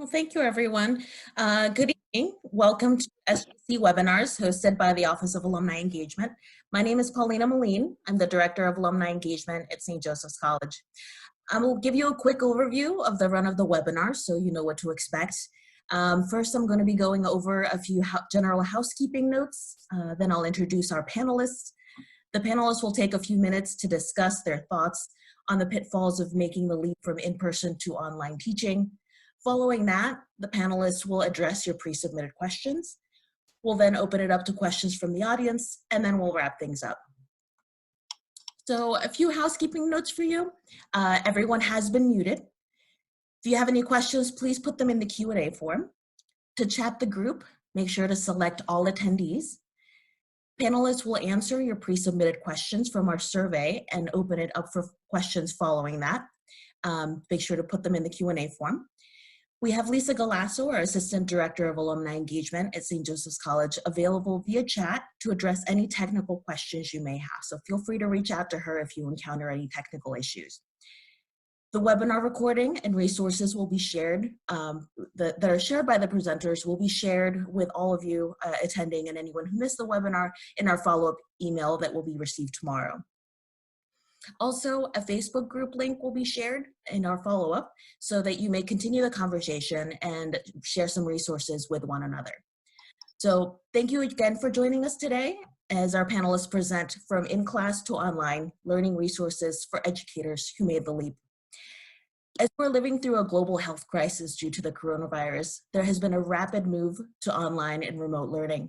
Well, thank you, everyone. Good evening. Welcome to SJC webinars hosted by the Office of Alumni Engagement. My name is Paulina Moline. I'm the Director of Alumni Engagement at St. Joseph's College. I will give you a quick overview of the run of the webinar so you know what to expect. First, I'm going to be going over a few general housekeeping notes. Then I'll introduce our panelists. The panelists will take a few minutes to discuss their thoughts on the pitfalls of making the leap from in-person to online teaching. Following that, the panelists will address your pre-submitted questions. We'll then open it up to questions from the audience, and then we'll wrap things up. So a few housekeeping notes for you. Everyone has been muted. If you have any questions, please put them in the Q&A form. To chat the group, make sure to select all attendees. Panelists will answer your pre-submitted questions from our survey and open it up for questions following that. Make sure to put them in the Q&A form. We have Lisa Galasso, our Assistant Director of Alumni Engagement at St. Joseph's College, available via chat to address any technical questions you may have. So feel free to reach out to her if you encounter any technical issues. The webinar recording and resources will be shared, that are shared by the presenters will be shared with all of you attending and anyone who missed the webinar in our follow-up email that will be received tomorrow. Also, a Facebook group link will be shared in our follow-up so that you may continue the conversation and share some resources with one another. So thank you again for joining us today as our panelists present from in-class to online learning resources for educators who made the leap. As we're living through a global health crisis due to the coronavirus, there has been a rapid move to online and remote learning.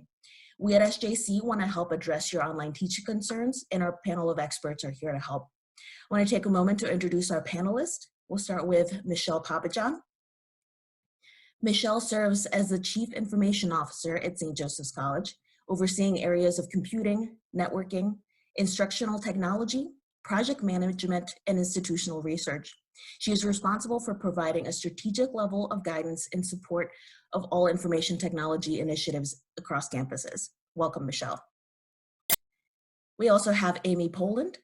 We at SJC want to help address your online teaching concerns, and our panel of experts are here to help. I want to take a moment to introduce our panelists. We'll start with Michelle Papajohn. Michelle serves as the Chief Information Officer at St. Joseph's College, overseeing areas of computing, networking, instructional technology, project management, and institutional research. She is responsible for providing a strategic level of guidance in support of all information technology initiatives across campuses. Welcome, Michelle. We also have Amy Poland.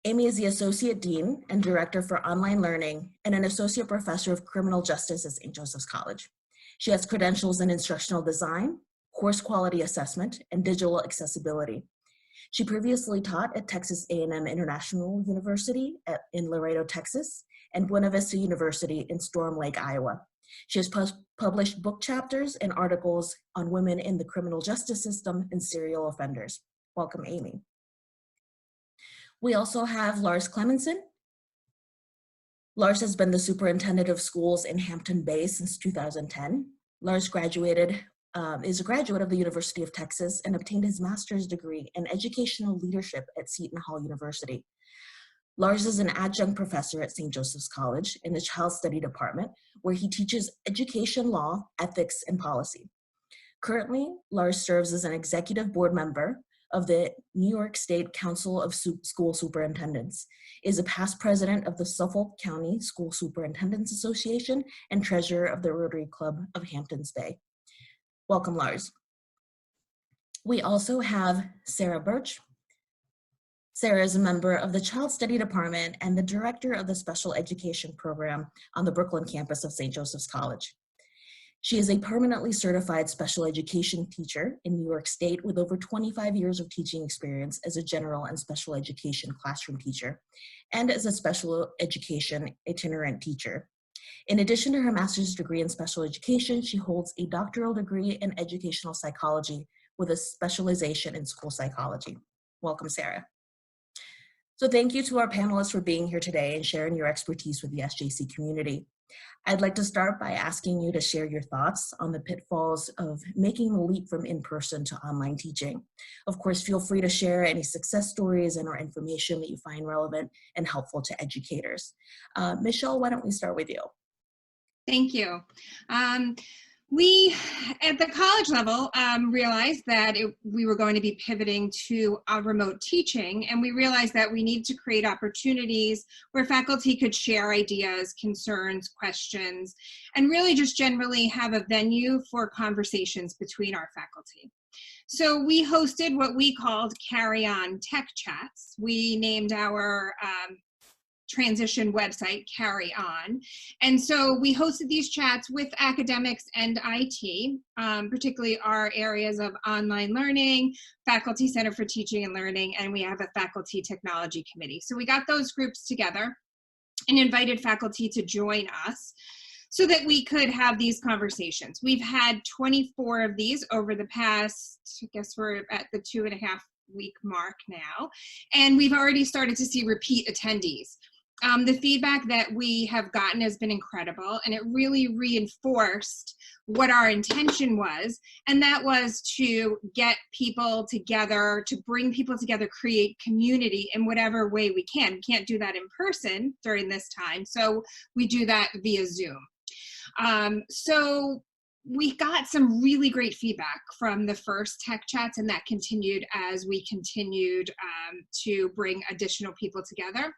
Amy is the Associate Dean and Director for Online Learning and an Associate Professor of Criminal Justice at St. Joseph's College. She has credentials in instructional design, course quality assessment, and digital accessibility. She previously taught at Texas A&M International University in Laredo, Texas, and Buena Vista University in Storm Lake, Iowa. She has published book chapters and articles on women in the criminal justice system and serial offenders. Welcome, Amy. We also have Lars Clemensen. Lars has been the Superintendent of Schools in Hampton Bay since 2010. Lars is a graduate of the University of Texas and obtained his master's degree in educational leadership at Seton Hall University. Lars is an adjunct professor at St. Joseph's College in the Child Study Department, where he teaches education law, ethics, and policy. Currently, Lars serves as an executive board member of the New York State Council of School Superintendents, is a past president of the Suffolk County School Superintendents Association, and treasurer of the Rotary Club of Hamptons Bay. Welcome, Lars. We also have Sarah Birch. Sarah is a member of the Child Study Department and the director of the Special Education Program on the Brooklyn campus of St. Joseph's College. She is a permanently certified special education teacher in New York State with over 25 years of teaching experience as a general and special education classroom teacher and as a special education itinerant teacher. In addition to her master's degree in special education, she holds a doctoral degree in educational psychology with a specialization in school psychology. Welcome, Sarah. So thank you to our panelists for being here today and sharing your expertise with the SJC community. I'd like to start by asking you to share your thoughts on the pitfalls of making the leap from in-person to online teaching. Of course, feel free to share any success stories and or information that you find relevant and helpful to educators. Michelle, why don't we start with you? Thank you. We, at the college level, realized that we were going to be pivoting to remote teaching, and we realized that we needed to create opportunities where faculty could share ideas, concerns, questions, and really just generally have a venue for conversations between our faculty. So we hosted what we called Carry On Tech Chats. We named our transition website, Carry On. And so we hosted these chats with academics and IT, particularly our areas of online learning, Faculty Center for Teaching and Learning, and we have a faculty technology committee. So we got those groups together and invited faculty to join us so that we could have these conversations. We've had 24 of these over the past, I guess we're at the 2.5-week mark now, and we've already started to see repeat attendees. The feedback that we have gotten has been incredible, and it really reinforced what our intention was, and that was to get people together, to bring people together, create community in whatever way we can. We can't do that in person during this time, so we do that via Zoom. So we got some really great feedback from the first tech chats, and that continued as we continued to bring additional people together.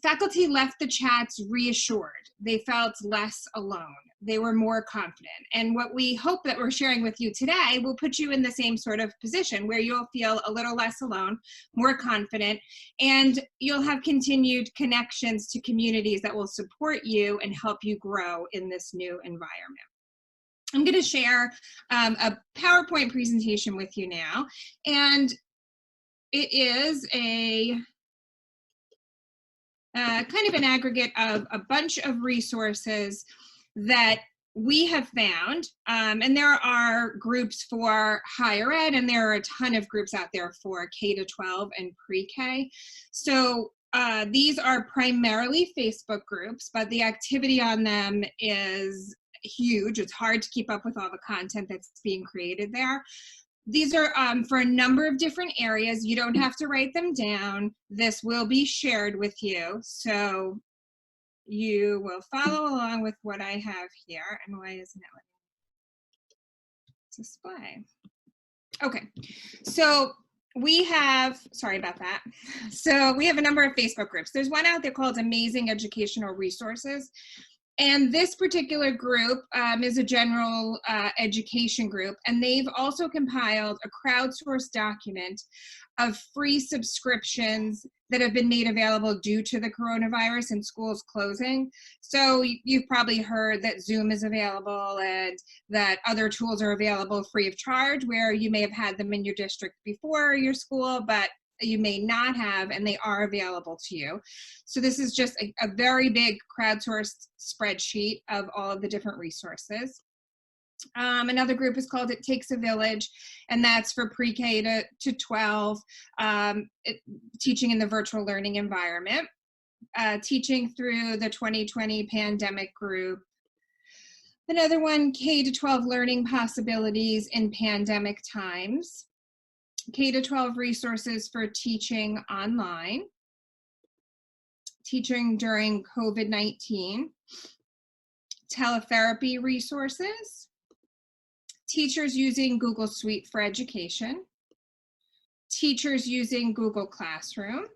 Faculty left the chats reassured. They felt less alone. They were more confident. And what we hope that we're sharing with you today will put you in the same sort of position where you'll feel a little less alone, more confident, and you'll have continued connections to communities that will support you and help you grow in this new environment. I'm going to share a PowerPoint presentation with you now, and it is a kind of an aggregate of a bunch of resources that we have found, and there are groups for higher ed, and there are a ton of groups out there for K-12 and pre-K. So these are primarily Facebook groups, but the activity on them is huge. It's hard to keep up with all the content that's being created there. These are for a number of different areas. You don't have to write them down. This will be shared with you, so you will follow along with what I have here. And why isn't it letting me display? Okay, so we have, sorry about that. So we have a number of Facebook groups. There's one out there called Amazing Educational Resources. And this particular group is a general education group, and they've also compiled a crowdsourced document of free subscriptions that have been made available due to the coronavirus and schools closing. So you've probably heard that Zoom is available and that other tools are available free of charge, where you may have had them in your district before your school, but you may not have, and they are available to you. So this is just a very big crowdsourced spreadsheet of all of the different resources. Another group is called It Takes a Village, and that's for pre-K to 12, teaching in the virtual learning environment, teaching through the 2020 pandemic group. Another one, K-12 learning possibilities in pandemic times. K-12 resources for teaching online, teaching during COVID-19, teletherapy resources, teachers using Google Suite for Education, teachers using Google Classroom,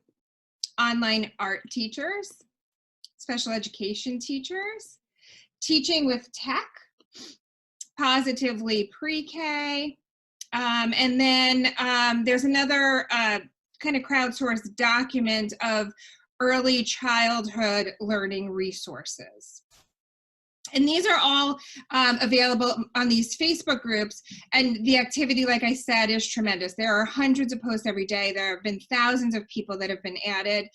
online art teachers, special education teachers, teaching with tech, positively pre-K, and then there's another kind of crowdsourced document of early childhood learning resources. And these are all available on these Facebook groups, and the activity, like I said, is tremendous. There are hundreds of posts every day. There have been thousands of people that have been added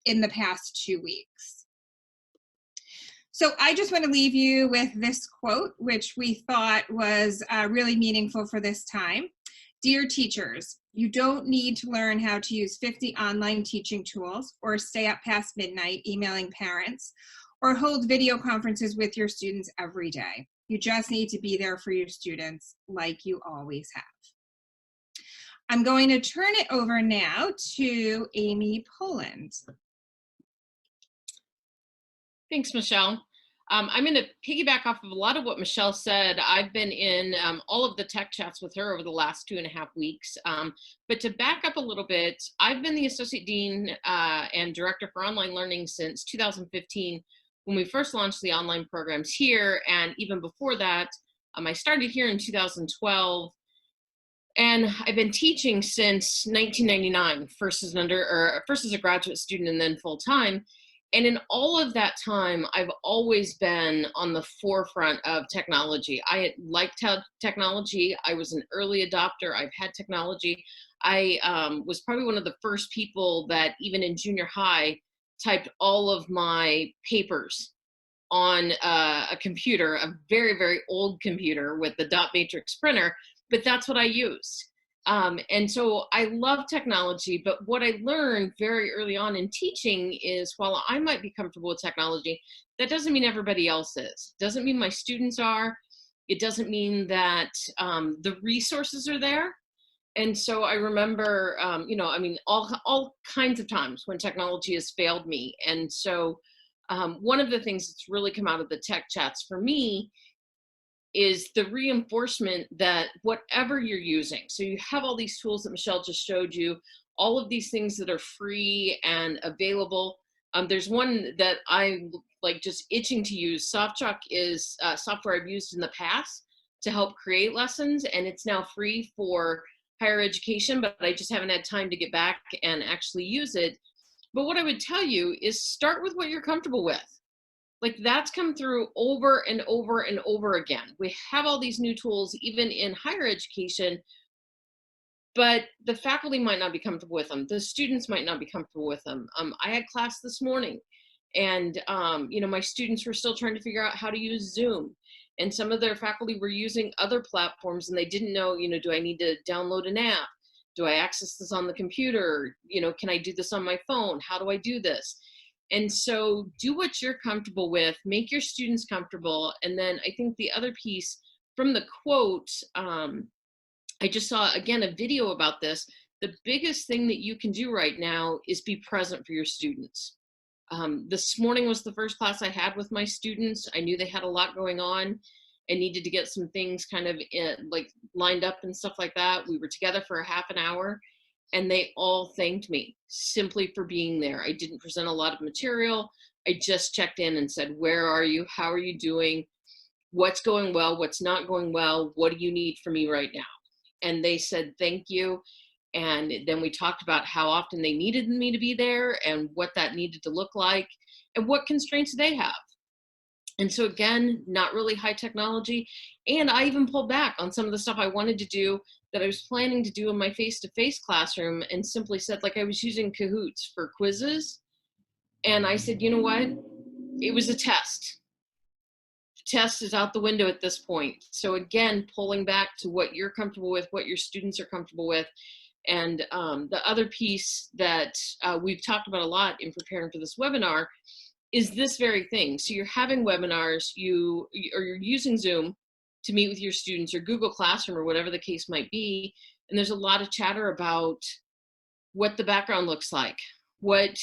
in the past 2 weeks. So I just want to leave you with this quote, which we thought was really meaningful for this time. Dear teachers, you don't need to learn how to use 50 online teaching tools or stay up past midnight emailing parents or hold video conferences with your students every day. You just need to be there for your students like you always have. I'm going to turn it over now to Amy Poland. Thanks, Michelle. I'm going to piggyback off of a lot of what Michelle said. I've been in all of the tech chats with her over the last 2.5 weeks. But to back up a little bit, I've been the Associate Dean and Director for Online Learning since 2015, when we first launched the online programs here. And even before that, I started here in 2012. And I've been teaching since 1999, first as a graduate student and then full time. And in all of that time, I've always been on the forefront of technology. I liked technology. I was an early adopter. I've had technology. I was probably one of the first people that even in junior high typed all of my papers on a computer, a very, very old computer with the dot matrix printer, but that's what I used. And so I love technology, but what I learned very early on in teaching is while I might be comfortable with technology, that doesn't mean everybody else is. Doesn't mean my students are. It doesn't mean that the resources are there. And so I remember, all kinds of times when technology has failed me. And so one of the things that's really come out of the tech chats for me is the reinforcement that whatever you're using, so you have all these tools that Michelle just showed you, all of these things that are free and available. There's one that I'm like just itching to use. SoftChalk is software I've used in the past to help create lessons, and it's now free for higher education, but I just haven't had time to get back and actually use it. But what I would tell you is start with what you're comfortable with. Like that's come through over and over and over again. We have all these new tools, even in higher education, but the faculty might not be comfortable with them. The students might not be comfortable with them. I had class this morning and, my students were still trying to figure out how to use Zoom. And some of their faculty were using other platforms and they didn't know, do I need to download an app? Do I access this on the computer? Can I do this on my phone? How do I do this? And so do what you're comfortable with, make your students comfortable. And then I think the other piece from the quote, I just saw, again, a video about this. The biggest thing that you can do right now is be present for your students. This morning was the first class I had with my students. I knew they had a lot going on and needed to get some things kind of lined up and stuff like that. We were together for a half an hour. And they all thanked me simply for being there. I didn't present a lot of material. I just checked in and said, where are you? How are you doing? What's going well? What's not going well? What do you need from me right now? And they said, thank you. And then we talked about how often they needed me to be there and what that needed to look like and what constraints they have. And so again, not really high technology. And I even pulled back on some of the stuff I wanted to do that I was planning to do in my face-to-face classroom and simply said, like I was using Kahoots for quizzes. And I said, you know what? It was a test. The test is out the window at this point. So again, pulling back to what you're comfortable with, what your students are comfortable with. And the other piece that we've talked about a lot in preparing for this webinar is this very thing. So you're having webinars, you're using Zoom to meet with your students or Google Classroom or whatever the case might be. And there's a lot of chatter about what the background looks like, what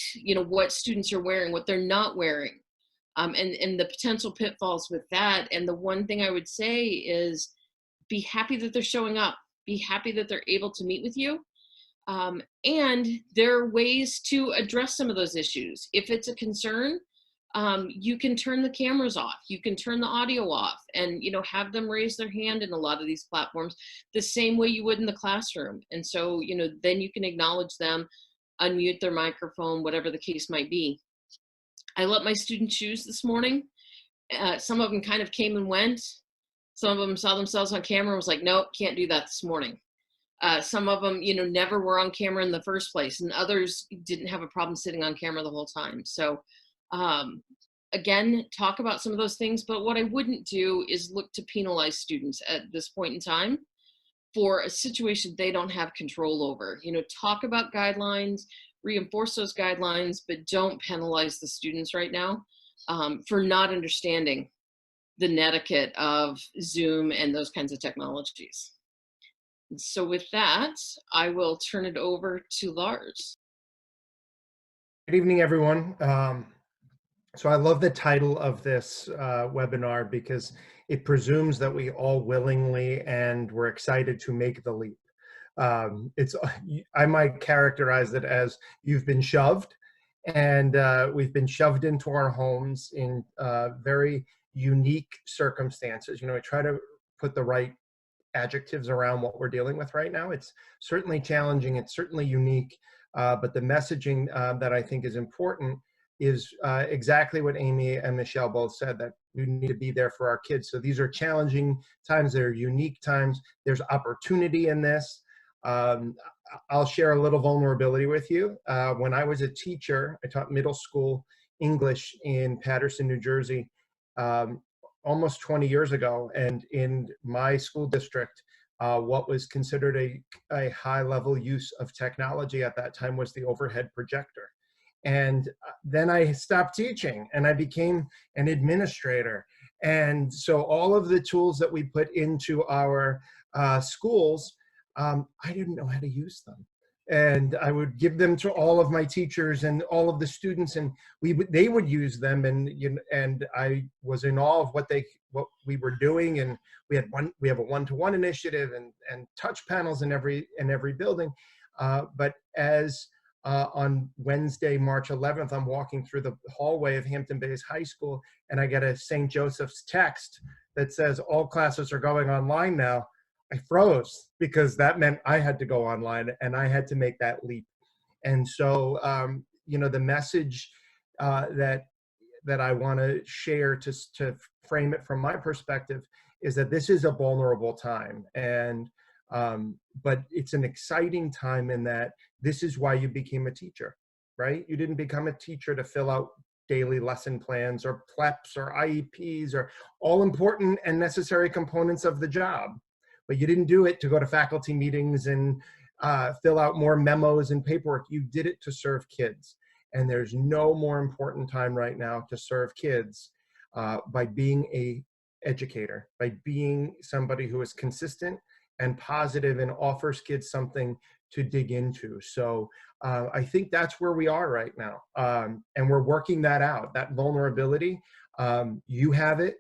students are wearing, what they're not wearing, and the potential pitfalls with that. And the one thing I would say is be happy that they're showing up, be happy that they're able to meet with you. And there are ways to address some of those issues. If it's a concern, you can turn the cameras off, you can turn the audio off, and have them raise their hand in a lot of these platforms the same way you would in the classroom. And so then you can acknowledge them, unmute their microphone, whatever the case might be. I let my students choose this morning. Some of them kind of came and went. Some of them saw themselves on camera and was like, nope, can't do that this morning. Some of them never were on camera in the first place, and others didn't have a problem sitting on camera the whole time. So again, talk about some of those things, but what I wouldn't do is look to penalize students at this point in time for a situation they don't have control over. Talk about guidelines, reinforce those guidelines, but don't penalize the students right now for not understanding the netiquette of Zoom and those kinds of technologies. And so with that, I will turn it over to Lars. Good evening, everyone. So I love the title of this webinar because it presumes that we all willingly and we're excited to make the leap. I might characterize it as you've been shoved, and we've been shoved into our homes in very unique circumstances. I try to put the right adjectives around what we're dealing with right now. It's certainly challenging, it's certainly unique, but the messaging that I think is important is exactly what Amy and Michelle both said, that we need to be there for our kids. So these are challenging times, they're unique times, there's opportunity in this. I'll share a little vulnerability with you. When I was a teacher, I taught middle school English in Paterson, New Jersey, almost 20 years ago. And in my school district, what was considered a high level use of technology at that time was the overhead projector. And then I stopped teaching and I became an administrator. And so all of the tools that we put into our schools, I didn't know how to use them. And I would give them to all of my teachers and all of the students, and they would use them. And I was in awe of what we were doing. And we have a one-to-one initiative and touch panels in every building. But as on Wednesday, March 11th, I'm walking through the hallway of Hampton Bays High School, and I get a St. Joseph's text that says all classes are going online now. I froze, because that meant I had to go online and I had to make that leap. And so, the message that I want to share to frame it from my perspective is that this is a vulnerable time, and but it's an exciting time in that this is why you became a teacher, right? You didn't become a teacher to fill out daily lesson plans or PLEPs or IEPs or all important and necessary components of the job. But you didn't do it to go to faculty meetings and fill out more memos and paperwork. You did it to serve kids. And there's no more important time right now to serve kids by being a educator, by being somebody who is consistent and positive and offers kids something to dig into. So I think that's where we are right now. And we're working that out, that vulnerability. You have it,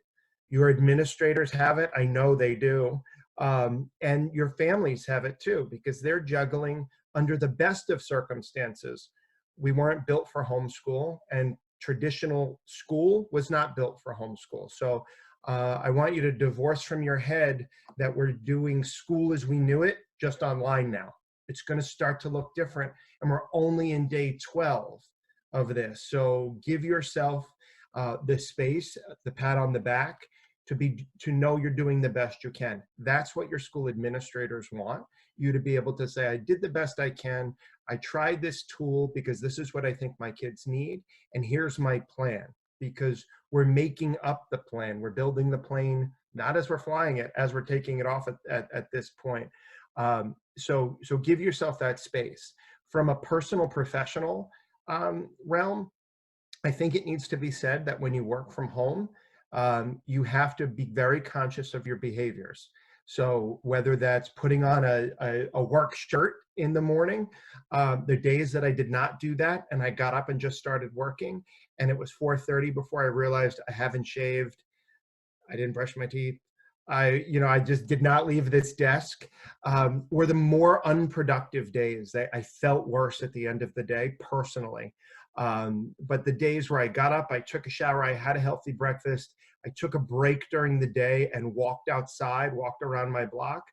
your administrators have it, I know they do. And your families have it too, because they're juggling under the best of circumstances. We weren't built for homeschool, and traditional school was not built for homeschool. So I want you to divorce from your head that we're doing school as we knew it, just online now. It's going to start to look different, and we're only in day 12 of this. So give yourself the space, the pat on the back, to know you're doing the best you can. That's what your school administrators want you to be able to say, I did the best I can. I tried this tool because this is what I think my kids need. And here's my plan, because we're making up the plan. We're building the plane, not as we're flying it, as we're taking it off at this point. So give yourself that space. From a personal, professional realm, I think it needs to be said that when you work from home, you have to be very conscious of your behaviors. So whether that's putting on a work shirt in the morning, the days that I did not do that and I got up and just started working and it was 4:30 before I realized I haven't shaved, I didn't brush my teeth, I just did not leave this desk, were the more unproductive days. I felt worse at the end of the day personally. But the days where I got up, I took a shower, I had a healthy breakfast, I took a break during the day and walked outside, walked around my block.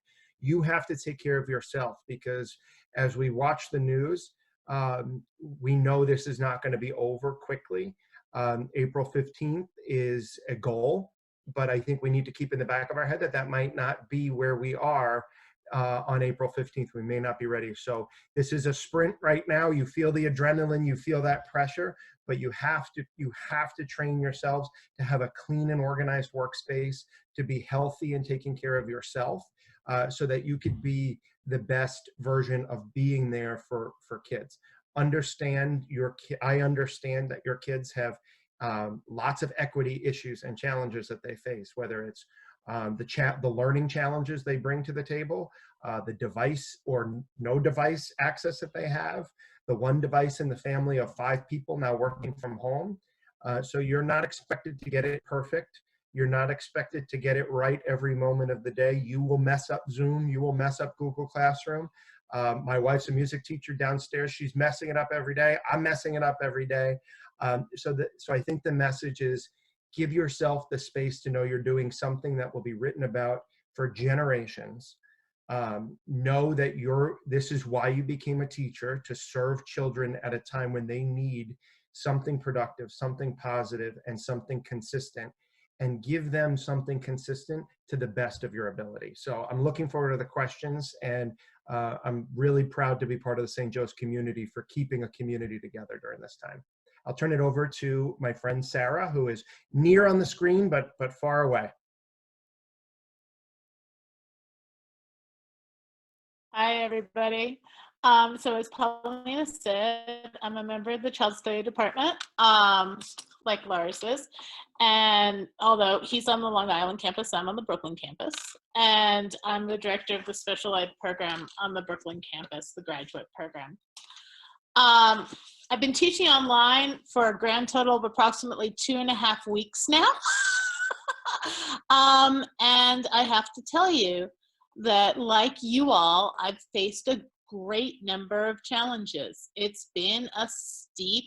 You have to take care of yourself, because as we watch the news, we know this is not going to be over quickly. April 15th is a goal, but I think we need to keep in the back of our head that that might not be where we are on April 15th. We may not be ready. So this is a sprint right now. You feel the adrenaline, you feel that pressure, but you have to train yourselves to have a clean and organized workspace, to be healthy and taking care of yourself, so that you could be the best version of being there for kids. I understand that your kids have lots of equity issues and challenges that they face, whether it's the learning challenges they bring to the table, the device or no device access that they have, the one device in the family of 5 people now working from home. So you're not expected to get it perfect. You're not expected to get it right every moment of the day. You will mess up Zoom. You will mess up Google Classroom. My wife's a music teacher downstairs. She's messing it up every day. I'm messing it up every day. So I think the message is, give yourself the space to know you're doing something that will be written about for generations. Know that this is why you became a teacher, to serve children at a time when they need something productive, something positive, and something consistent, and give them something consistent to the best of your ability. So I'm looking forward to the questions, and I'm really proud to be part of the St. Joe's community for keeping a community together during this time. I'll turn it over to my friend Sarah, who is near on the screen, but far away. Hi, everybody. So as Paulina said, I'm a member of the Child Study Department, like Lars is. And although he's on the Long Island campus, I'm on the Brooklyn campus. And I'm the director of the special ed program on the Brooklyn campus, the graduate program. I've been teaching online for a grand total of approximately 2.5 weeks now. And I have to tell you that, like you all, I've faced a great number of challenges. It's been a steep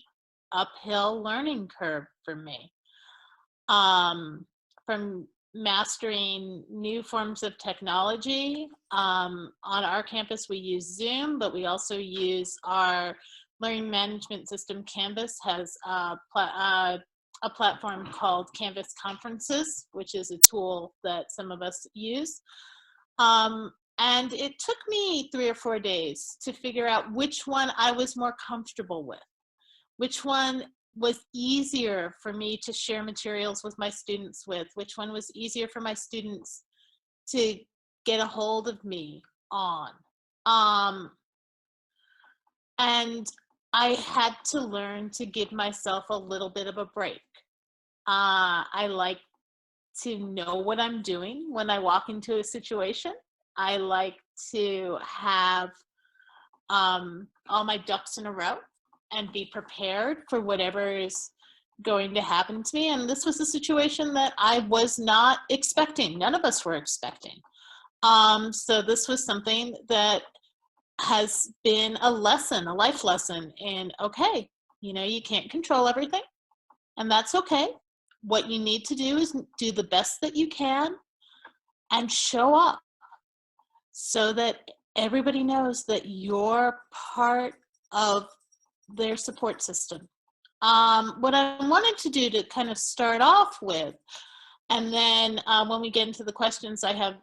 uphill learning curve for me. From mastering new forms of technology. On our campus, we use Zoom, but we also use our learning management system. Canvas has a platform called Canvas Conferences, which is a tool that some of us use. And it took me 3 or 4 days to figure out which one I was more comfortable with, which one was easier for me to share materials with my students with, which one was easier for my students to get a hold of me on. And I had to learn to give myself a little bit of a break. I like to know what I'm doing when I walk into a situation. I like to have all my ducks in a row and be prepared for whatever is going to happen to me. And this was a situation that I was not expecting. None of us were expecting. So this was something that has been a lesson, a life lesson in, okay, you know, you can't control everything, and that's okay. What you need to do is do the best that you can and show up so that everybody knows that you're part of their support system. What I wanted to do to kind of start off with, and then when we get into the questions, I have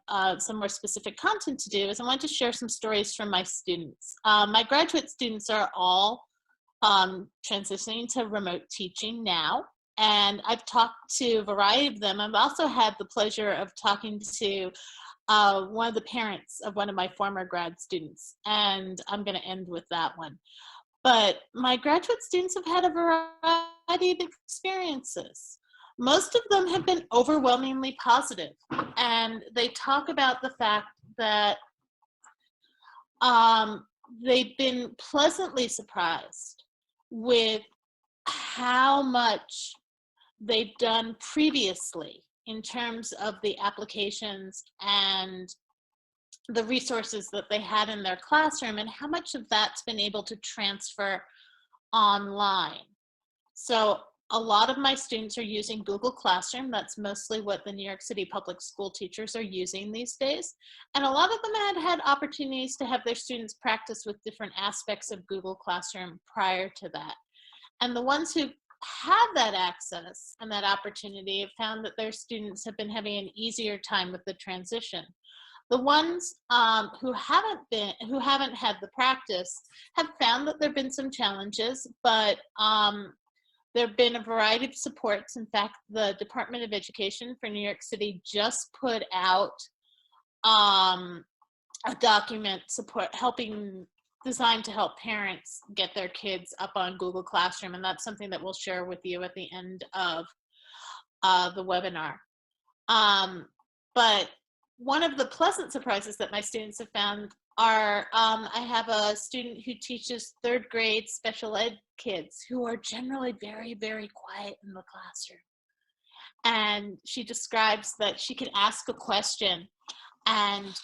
some more specific content to do, is I want to share some stories from my students. My graduate students are all transitioning to remote teaching now, and I've talked to a variety of them. I've also had the pleasure of talking to one of the parents of one of my former grad students, and I'm going to end with that one. But my graduate students have had a variety of experiences. Most of them have been overwhelmingly positive, and they talk about the fact that they've been pleasantly surprised with how much they've done previously in terms of the applications and the resources that they had in their classroom, and how much of that's been able to transfer online. So a lot of my students are using Google Classroom. That's mostly what the New York City public school teachers are using these days. And a lot of them had opportunities to have their students practice with different aspects of Google Classroom prior to that. And the ones who have that access and that opportunity have found that their students have been having an easier time with the transition. The ones who haven't had the practice have found that there have been some challenges, but there have been a variety of supports. In fact, the Department of Education for New York City just put out a document designed to help parents get their kids up on Google Classroom, and that's something that we'll share with you at the end of the webinar. But one of the pleasant surprises that my students have found are, I have a student who teaches 3rd grade special ed kids who are generally very, very quiet in the classroom. And she describes that she can ask a question and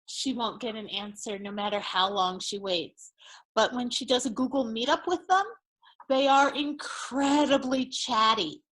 she won't get an answer no matter how long she waits. But when she does a Google Meetup with them, they are incredibly chatty.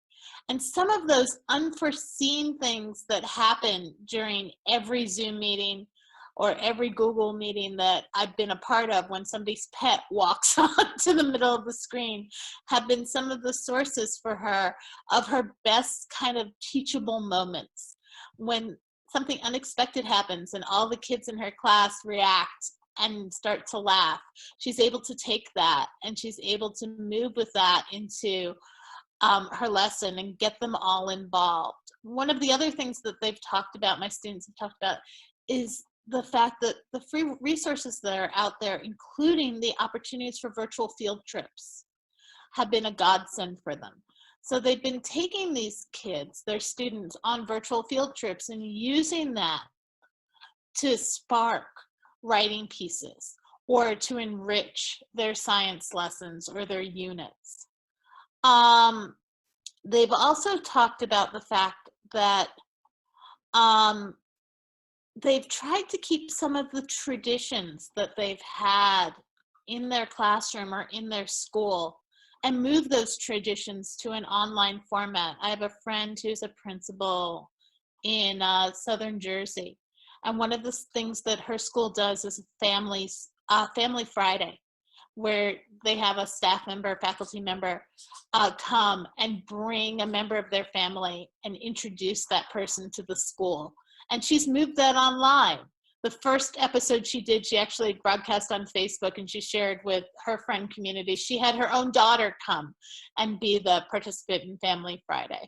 And some of those unforeseen things that happen during every Zoom meeting or every Google meeting that I've been a part of, when somebody's pet walks onto the middle of the screen, have been some of the sources for her of her best kind of teachable moments. When something unexpected happens and all the kids in her class react and start to laugh, she's able to take that and she's able to move with that into her lesson and get them all involved. One of the other things that they've talked about, my students have talked about, is the fact that the free resources that are out there, including the opportunities for virtual field trips, have been a godsend for them. So they've been taking these kids, their students, on virtual field trips and using that to spark writing pieces or to enrich their science lessons or their units. They've also talked about the fact that they've tried to keep some of the traditions that they've had in their classroom or in their school and move those traditions to an online format. I have a friend who's a principal in Southern Jersey, and one of the things that her school does is Family Friday, where they have a staff member, faculty member, come and bring a member of their family and introduce that person to the school. And she's moved that online. The first episode she did, she actually broadcast on Facebook and she shared with her friend community. She had her own daughter come and be the participant in Family Friday.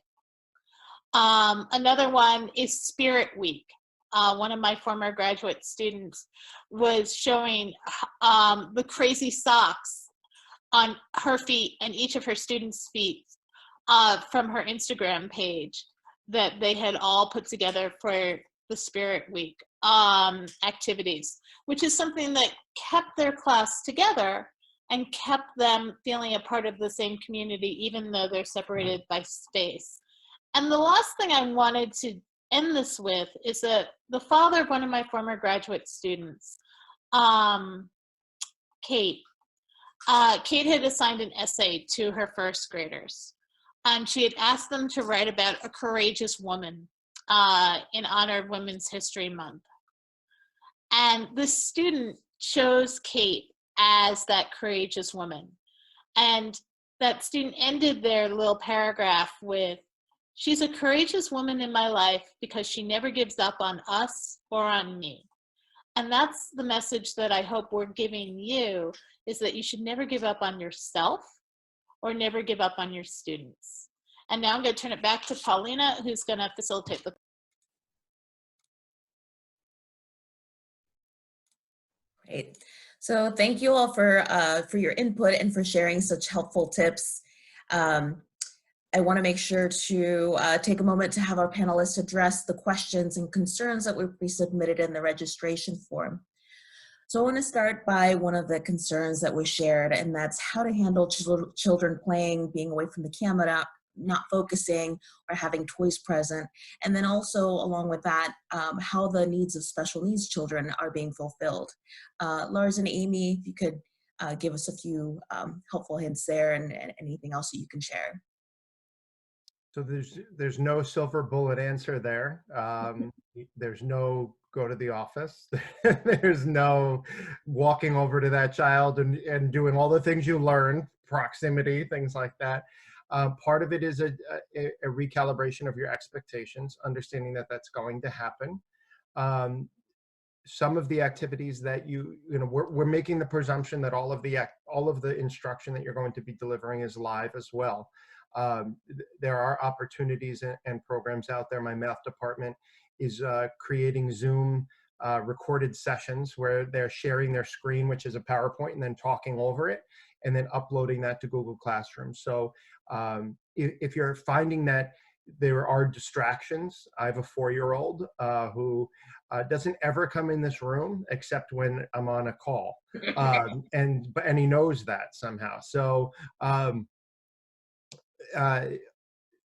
Another one is Spirit Week. One of my former graduate students was showing the crazy socks on her feet and each of her students' feet from her Instagram page that they had all put together for the Spirit Week activities, which is something that kept their class together and kept them feeling a part of the same community, even though they're separated by space. And the last thing I wanted to end this with is that the father of one of my former graduate students, Kate had assigned an essay to her first graders, and she had asked them to write about a courageous woman in honor of Women's History Month. And the student chose Kate as that courageous woman. And that student ended their little paragraph with, "She's a courageous woman in my life because she never gives up on us or on me." And that's the message that I hope we're giving you, is that you should never give up on yourself or never give up on your students. And now I'm going to turn it back to Paulina, who's going to facilitate the. Great. So thank you all for your input and for sharing such helpful tips. I want to make sure to take a moment to have our panelists address the questions and concerns that were pre-submitted in the registration form. So I want to start by one of the concerns that was shared, and that's how to handle children playing, being away from the camera, not focusing, or having toys present. And then also, along with that, how the needs of special needs children are being fulfilled. Lars and Amy, if you could give us a few helpful hints there and anything else that you can share. So there's no silver bullet answer there. There's no go to the office. There's no walking over to that child and doing all the things you learned, proximity, things like that. Part of it is a recalibration of your expectations, understanding that that's going to happen. Some of the activities that we're making the presumption that all of the instruction that you're going to be delivering is live as well. There are opportunities and programs out there. My math department is creating Zoom recorded sessions where they're sharing their screen, which is a PowerPoint, and then talking over it, and then uploading that to Google Classroom. So if you're finding that there are distractions, I have a 4-year-old who doesn't ever come in this room except when I'm on a call, and he knows that somehow. So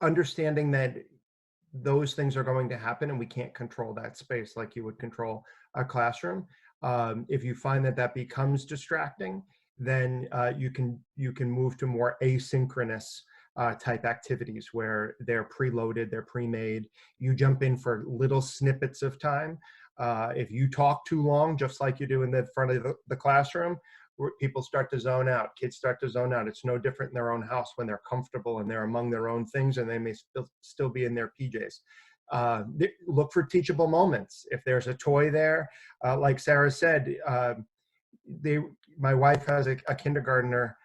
understanding that those things are going to happen and we can't control that space like you would control a classroom. If you find that that becomes distracting, then you can move to more asynchronous type activities where they're preloaded, they're pre-made. You jump in for little snippets of time. If you talk too long, just like you do in the front of the classroom, people start to zone out. Kids start to zone out. It's no different in their own house when they're comfortable and they're among their own things and they may still be in their PJs. Look for teachable moments. If there's a toy there, like Sarah said, my wife has a kindergartner,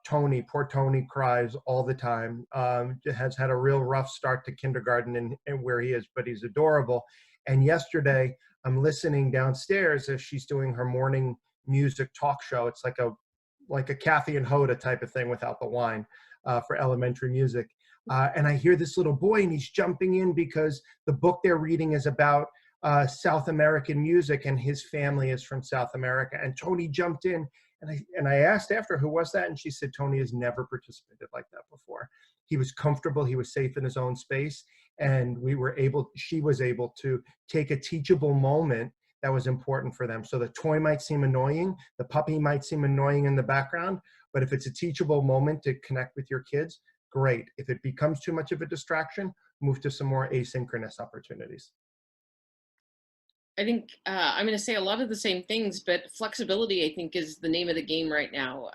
Tony. Poor Tony cries all the time. Has had a real rough start to kindergarten and where he is, but he's adorable. And yesterday, I'm listening downstairs as she's doing her morning music talk show. It's like a Kathy and Hoda type of thing without the wine for elementary music. And I hear this little boy, and he's jumping in because the book they're reading is about South American music, and his family is from South America. And Tony jumped in, and I asked after, who was that? And she said, Tony has never participated like that before. He was comfortable, he was safe in his own space, and she was able to take a teachable moment that was important for them. So the toy might seem annoying, the puppy might seem annoying in the background, but if it's a teachable moment to connect with your kids, great. If it becomes too much of a distraction, move to some more asynchronous opportunities. I think I'm going to say a lot of the same things, but flexibility, I think, is the name of the game right now.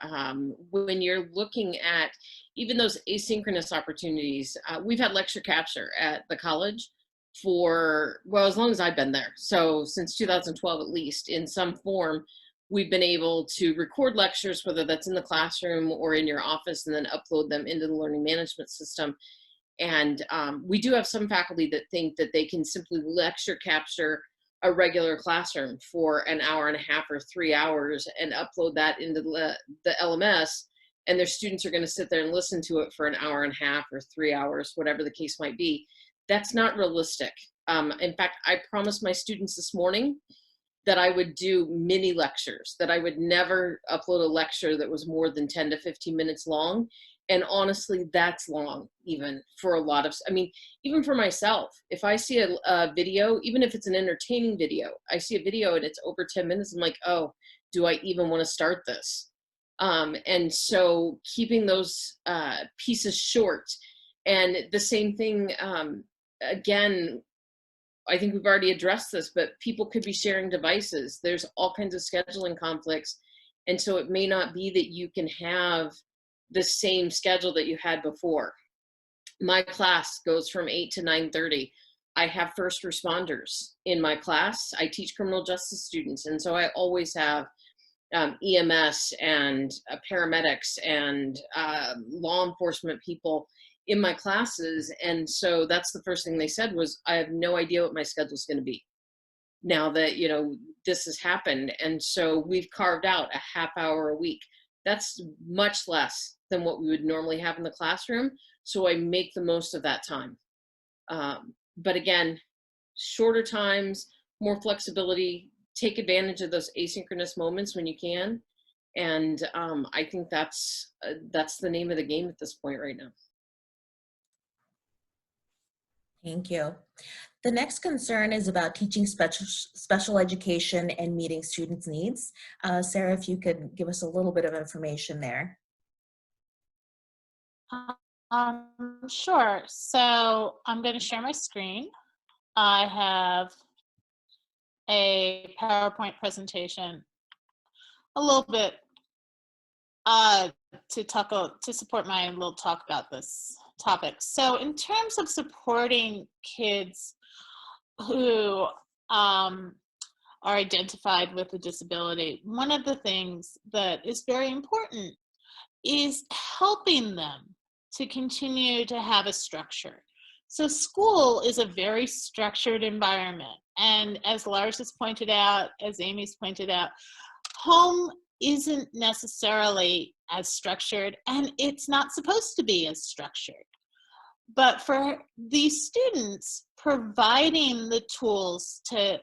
When you're looking at even those asynchronous opportunities, we've had lecture capture at the college for, well, as long as I've been there. So since 2012, at least, in some form, we've been able to record lectures, whether that's in the classroom or in your office, and then upload them into the learning management system. And we do have some faculty that think that they can simply lecture capture a regular classroom for an hour and a half or 3 hours and upload that into the LMS, and their students are going to sit there and listen to it for an hour and a half or 3 hours, whatever the case might be. That's not realistic. In fact, I promised my students this morning that I would do mini lectures, that I would never upload a lecture that was more than 10 to 15 minutes long. And honestly, that's long, even for a lot of, I mean, even for myself, if I see a video, even if it's an entertaining video, I see a video and it's over 10 minutes, I'm like, oh, do I even want to start this? And so keeping those pieces short. And the same thing, again, I think we've already addressed this, but people could be sharing devices. There's all kinds of scheduling conflicts. And so it may not be that you can have the same schedule that you had before. My class goes from 8 to 9:30. I have first responders in my class. I teach criminal justice students. And so I always have EMS and paramedics and law enforcement people in my classes. And so that's the first thing they said was, I have no idea what my schedule is going to be now that, you know, this has happened. And so we've carved out a half hour a week. That's much less than what we would normally have in the classroom. So I make the most of that time. But again, shorter times, more flexibility, take advantage of those asynchronous moments when you can. And I think that's the name of the game at this point right now. Thank you. The next concern is about teaching special education and meeting students' needs. Sarah, if you could give us a little bit of information there. Sure. So I'm going to share my screen. I have a PowerPoint presentation, a little bit to support my little talk about this topic. So in terms of supporting kids who are identified with a disability, one of the things that is very important is helping them to continue to have a structure. So school is a very structured environment. And as Lars has pointed out, as Amy's pointed out, home isn't necessarily as structured, and it's not supposed to be as structured. But for these students, providing the tools to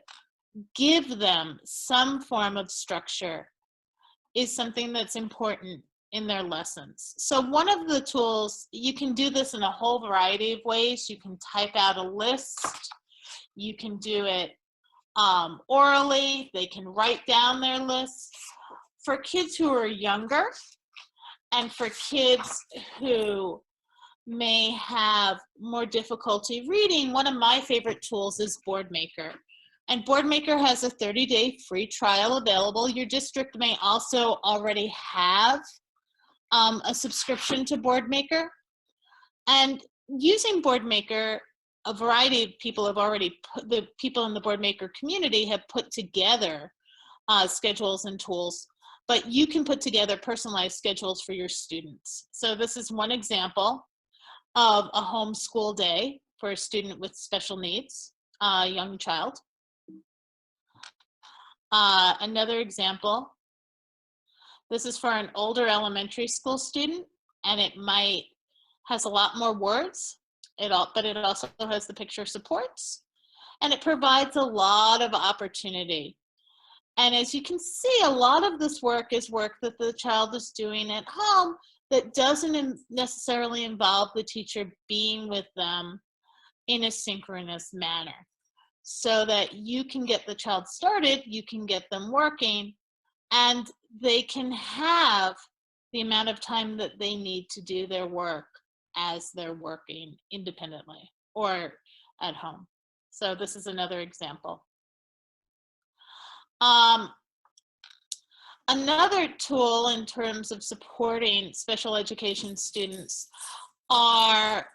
give them some form of structure is something that's important in their lessons. So one of the tools, you can do this in a whole variety of ways. You can type out a list. You can do it orally. They can write down their lists. For kids who are younger and for kids who may have more difficulty reading, one of my favorite tools is Boardmaker. And Boardmaker has a 30-day free trial available. Your district may also already have a subscription to Boardmaker. And using Boardmaker, a variety of people have already put, the people in the Boardmaker community have put together schedules and tools, but you can put together personalized schedules for your students. So this is one example of a homeschool day for a student with special needs, a young child. Another example, this is for an older elementary school student, and it has a lot more words, but it also has the picture supports, and it provides a lot of opportunity. And as you can see, a lot of this work is work that the child is doing at home that doesn't necessarily involve the teacher being with them in a synchronous manner. So that you can get the child started, you can get them working, and they can have the amount of time that they need to do their work as they're working independently or at home. So this is another example. Another tool in terms of supporting special education students are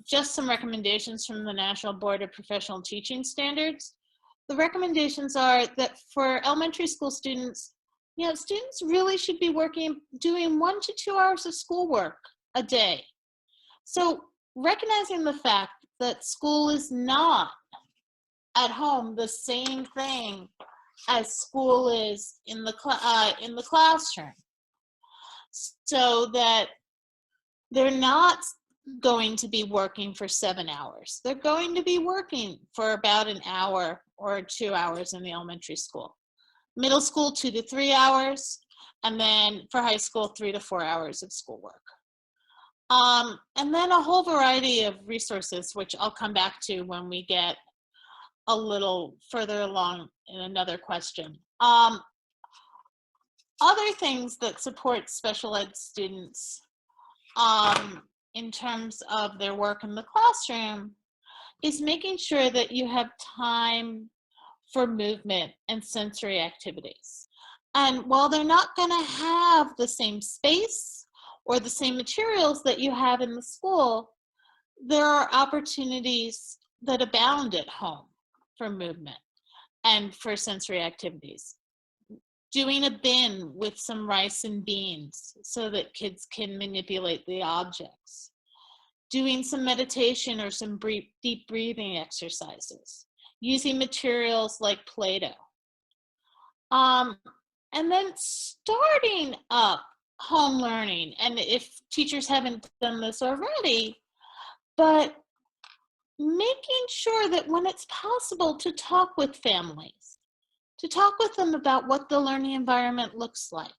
just some recommendations from the National Board of Professional Teaching Standards. The recommendations are that for elementary school students, students really should be doing 1 to 2 hours of schoolwork a day. So recognizing the fact that school is not at home the same thing as school is in the classroom, so that they're not going to be working for 7 hours. They're going to be working for about an hour or 2 hours in the elementary school. Middle school, 2 to 3 hours, and then for high school, 3 to 4 hours of schoolwork. And then a whole variety of resources, which I'll come back to when we get a little further along in another question. Other things that support special ed students in terms of their work in the classroom is making sure that you have time for movement and sensory activities. And while they're not going to have the same space or the same materials that you have in the school, there are opportunities that abound at home for movement and for sensory activities. Doing a bin with some rice and beans so that kids can manipulate the objects. Doing some meditation or some deep breathing exercises. Using materials like Play-Doh. And then starting up home learning, and if teachers haven't done this already, but making sure that when it's possible to talk with families, to talk with them about what the learning environment looks like,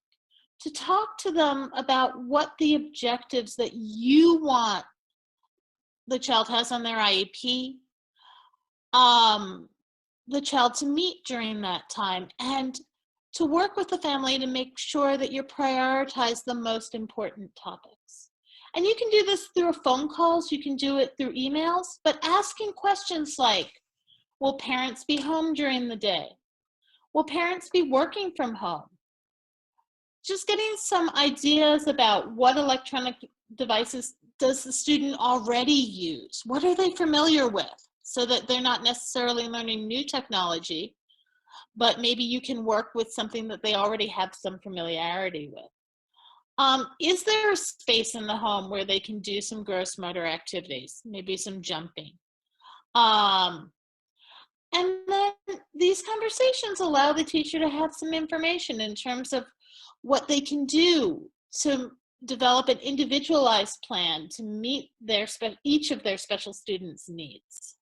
to talk to them about what the objectives that you want the child has on their IEP, the child to meet during that time, and to work with the family to make sure that you prioritize the most important topics. And you can do this through phone calls, you can do it through emails, but asking questions like, will parents be home during the day? Will parents be working from home? Just getting some ideas about what electronic devices does the student already use? What are they familiar with? So that they're not necessarily learning new technology, but maybe you can work with something that they already have some familiarity with. Is there a space in the home where they can do some gross motor activities, maybe some jumping? And then these conversations allow the teacher to have some information in terms of what they can do to develop an individualized plan to meet each of their special students' needs.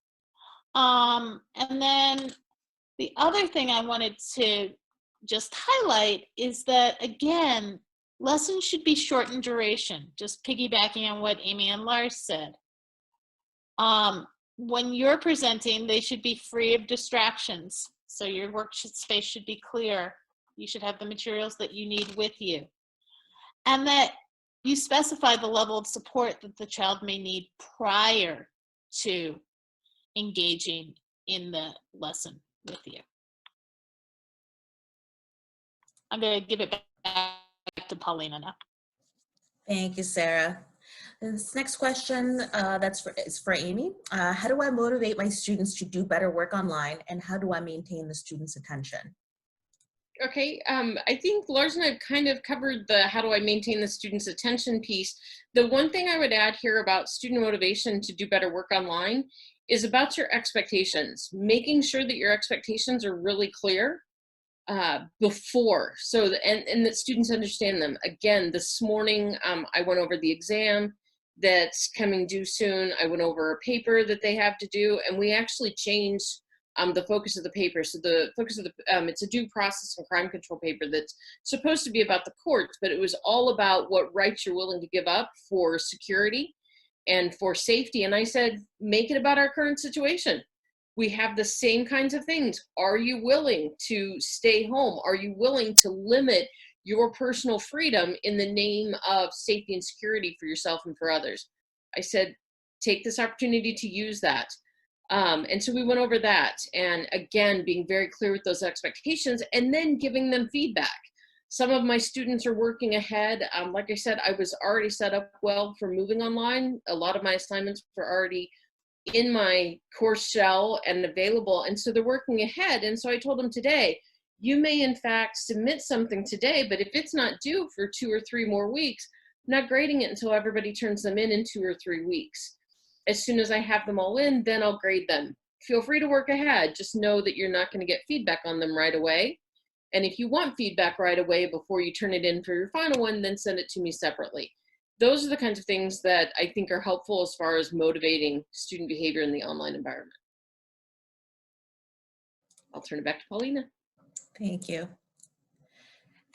And then the other thing I wanted to just highlight is that, again, lessons should be short in duration, just piggybacking on what Amy and Lars said. When you're presenting, they should be free of distractions. So your workspace should be clear. You should have the materials that you need with you. And that you specify the level of support that the child may need prior to engaging in the lesson with you. I'm going to give it back to Paulina now. Thank you, Sarah. This next question is for Amy. How do I motivate my students to do better work online, and how do I maintain the students' attention? Okay, I think Lars and I have kind of covered the how do I maintain the students' attention piece. The one thing I would add here about student motivation to do better work online is about your expectations, making sure that your expectations are really clear before, so and that students understand them. Again, this morning I went over the exam that's coming due soon. I went over a paper that they have to do, and we actually changed the focus of the paper. So the focus of the, it's a due process and crime control paper that's supposed to be about the courts, but it was all about what rights you're willing to give up for security and for safety. And I said, make it about our current situation. We have the same kinds of things. Are you willing to stay home? Are you willing to limit your personal freedom in the name of safety and security for yourself and for others? I said, take this opportunity to use that. And so we went over that, and again, being very clear with those expectations and then giving them feedback. Some of my students are working ahead. Like I said, I was already set up well for moving online. A lot of my assignments were already in my course shell and available, and so they're working ahead. And so I told them today, you may in fact submit something today, but if it's not due for 2 or 3 more weeks, I'm not grading it until everybody turns them in 2 or 3 weeks. As soon as I have them all in, then I'll grade them. Feel free to work ahead. Just know that you're not going to get feedback on them right away. And if you want feedback right away before you turn it in for your final one, then send it to me separately. Those are the kinds of things that I think are helpful as far as motivating student behavior in the online environment. I'll turn it back to Paulina. Thank you.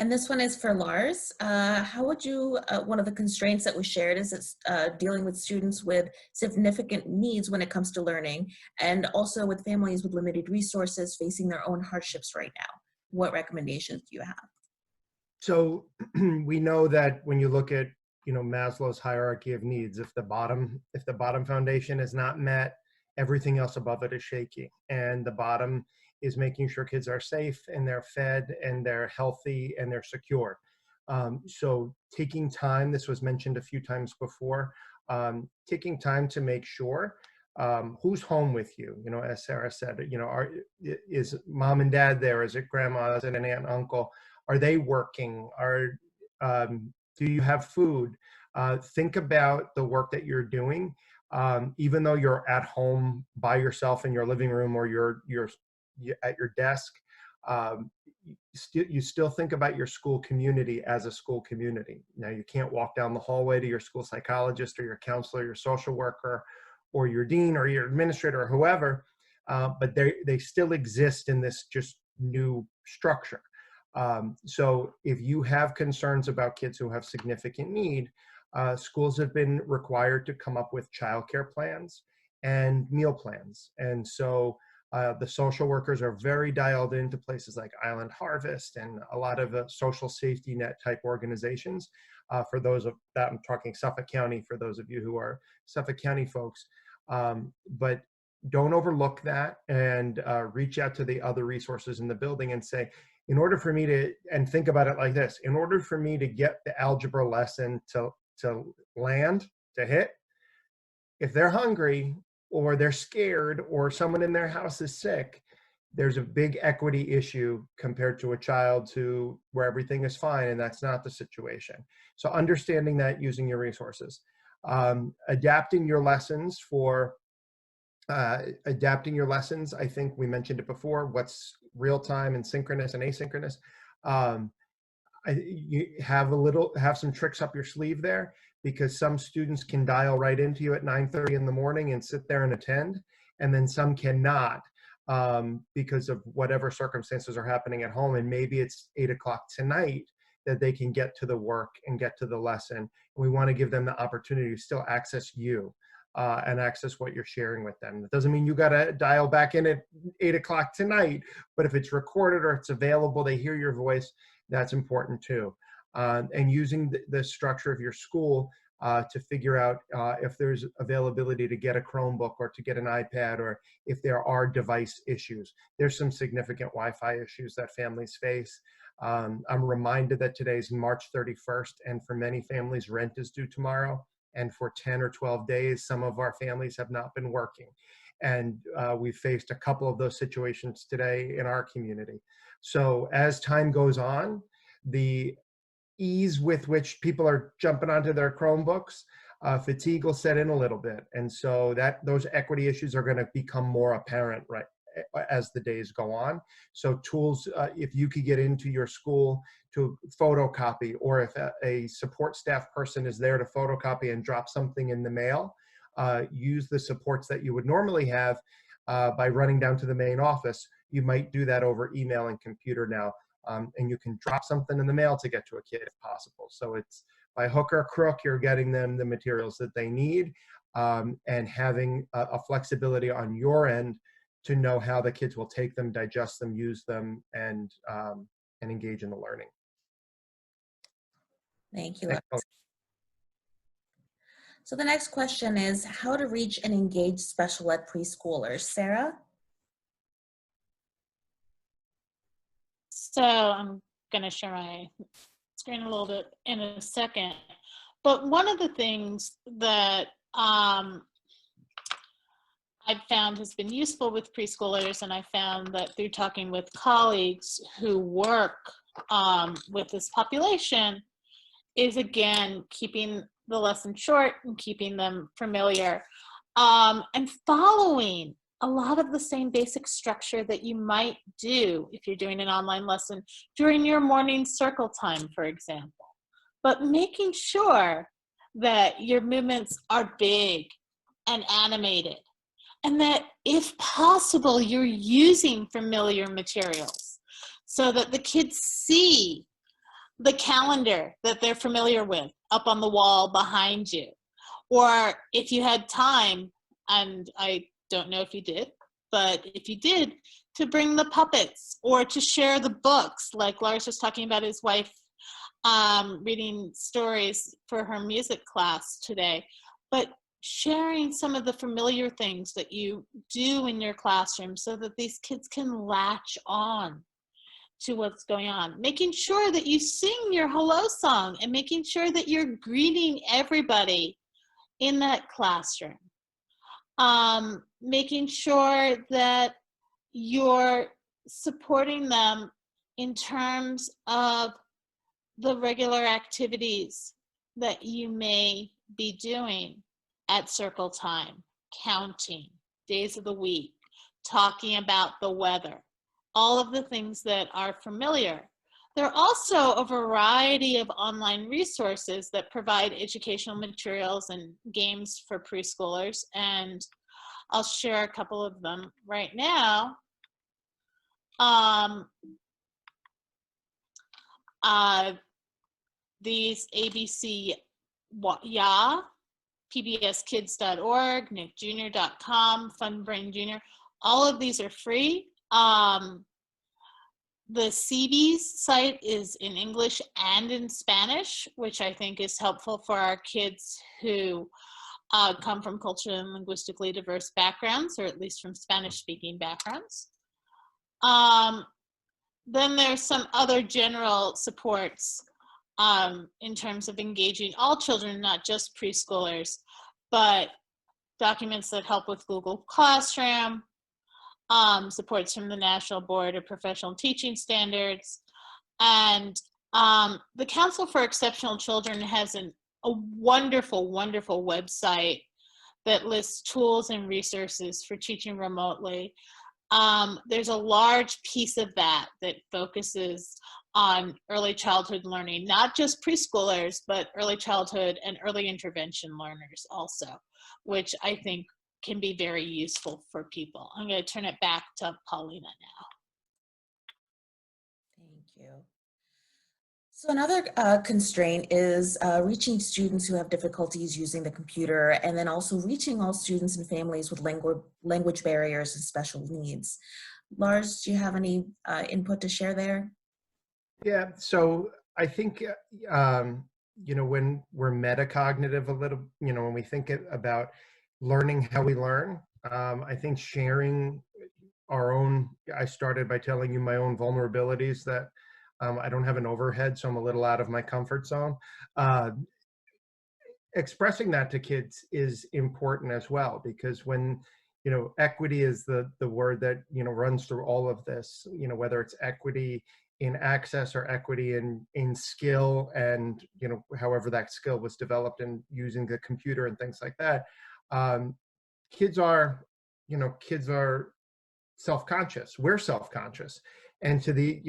And this one is for Lars. How would you, one of the constraints that was shared is dealing with students with significant needs when it comes to learning, and also with families with limited resources facing their own hardships right now. What recommendations do you have? So we know that when you look at, Maslow's hierarchy of needs, if the bottom foundation is not met, everything else above it is shaky. And the bottom is making sure kids are safe and they're fed and they're healthy and they're secure. So taking time, this was mentioned a few times before, taking time to make sure who's home with you, as Sarah said, is mom and dad there? Is it grandma? Is it an aunt and uncle? Are they working? Do you have food? Think about the work that you're doing, even though you're at home by yourself in your living room or you're at your desk. You still think about your school community as a school community. Now, you can't walk down the hallway to your school psychologist or your counselor, your social worker, or your dean or your administrator or whoever, but they still exist in this just new structure. So if you have concerns about kids who have significant need, schools have been required to come up with childcare plans and meal plans. And so the social workers are very dialed into places like Island Harvest and a lot of social safety net type organizations. For those of that, I'm talking Suffolk County, for those of you who are Suffolk County folks. But don't overlook that, and reach out to the other resources in the building and say, in order for me to, and think about it like this, in order for me to get the algebra lesson to land, to hit, if they're hungry or they're scared or someone in their house is sick, there's a big equity issue compared to a child where everything is fine and that's not the situation. So understanding that, using your resources, adapting your lessons I think we mentioned it before, what's real time and synchronous and asynchronous. You have some tricks up your sleeve there, because some students can dial right into you at 9:30 in the morning and sit there and attend, and then some cannot because of whatever circumstances are happening at home, and maybe it's 8 o'clock tonight that they can get to the work and get to the lesson. And we want to give them the opportunity to still access you and access what you're sharing with them. That doesn't mean you got to dial back in at 8 o'clock tonight, but if it's recorded or it's available, they hear your voice, that's important too. and using the structure of your school to figure out if there's availability to get a Chromebook or to get an iPad, or if there are device issues. There's some significant Wi-Fi issues that families face. I'm reminded that today's March 31st, and for many families, rent is due tomorrow. And for 10 or 12 days, some of our families have not been working. And we faced a couple of those situations today in our community. So as time goes on, the ease with which people are jumping onto their Chromebooks, fatigue will set in a little bit. And so those equity issues are going to become more apparent, right, as the days go on. So tools, if you could get into your school to photocopy, or if a support staff person is there to photocopy and drop something in the mail, use the supports that you would normally have by running down to the main office. You might do that over email and computer now, and you can drop something in the mail to get to a kid if possible. So it's by hook or crook, you're getting them the materials that they need, and having a flexibility on your end to know how the kids will take them, digest them, use them, and engage in the learning. Thank you, Lars. So the next question is how to reach and engage special ed preschoolers. Sarah? So I'm going to share my screen a little bit in a second. But one of the things that I've found has been useful with preschoolers, and I found that through talking with colleagues who work with this population, is again keeping the lesson short and keeping them familiar, and following a lot of the same basic structure that you might do if you're doing an online lesson during your morning circle time, for example. But making sure that your movements are big and animated, and that if possible, you're using familiar materials so that the kids see the calendar that they're familiar with up on the wall behind you. Or if you had time, and I don't know if you did, but if you did, to bring the puppets or to share the books, like Lars was talking about his wife reading stories for her music class today. But sharing some of the familiar things that you do in your classroom so that these kids can latch on to what's going on. Making sure that you sing your hello song and making sure that you're greeting everybody in that classroom. Making sure that you're supporting them in terms of the regular activities that you may be doing at circle time, counting, days of the week, talking about the weather, all of the things that are familiar. There are also a variety of online resources that provide educational materials and games for preschoolers, and I'll share a couple of them right now. These ABC YA, pbskids.org, nickjr.com, Funbrain Jr., all of these are free. The CB's site is in English and in Spanish, which I think is helpful for our kids who come from culturally and linguistically diverse backgrounds, or at least from Spanish-speaking backgrounds. Then there's some other general supports in terms of engaging all children, not just preschoolers, but documents that help with Google Classroom, supports from the National Board of Professional Teaching Standards, and the Council for Exceptional Children has a wonderful, wonderful website that lists tools and resources for teaching remotely. There's a large piece of that that focuses on early childhood learning, not just preschoolers, but early childhood and early intervention learners also, which I think can be very useful for people. I'm going to turn it back to Paulina now. Thank you. So another constraint is reaching students who have difficulties using the computer, and then also reaching all students and families with language barriers and special needs. Lars, do you have any input to share there? Yeah, so I think, when we're metacognitive a little, when we think about learning how we learn, I think sharing our own, I started by telling you my own vulnerabilities that I don't have an overhead, so I'm a little out of my comfort zone. Uh, Expressing that to kids is important as well, because when, equity is the word that, runs through all of this, whether it's equity in access or equity in skill, and, however that skill was developed in using the computer and things like that. um, Kids are, kids are self-conscious. We're self-conscious. And to the,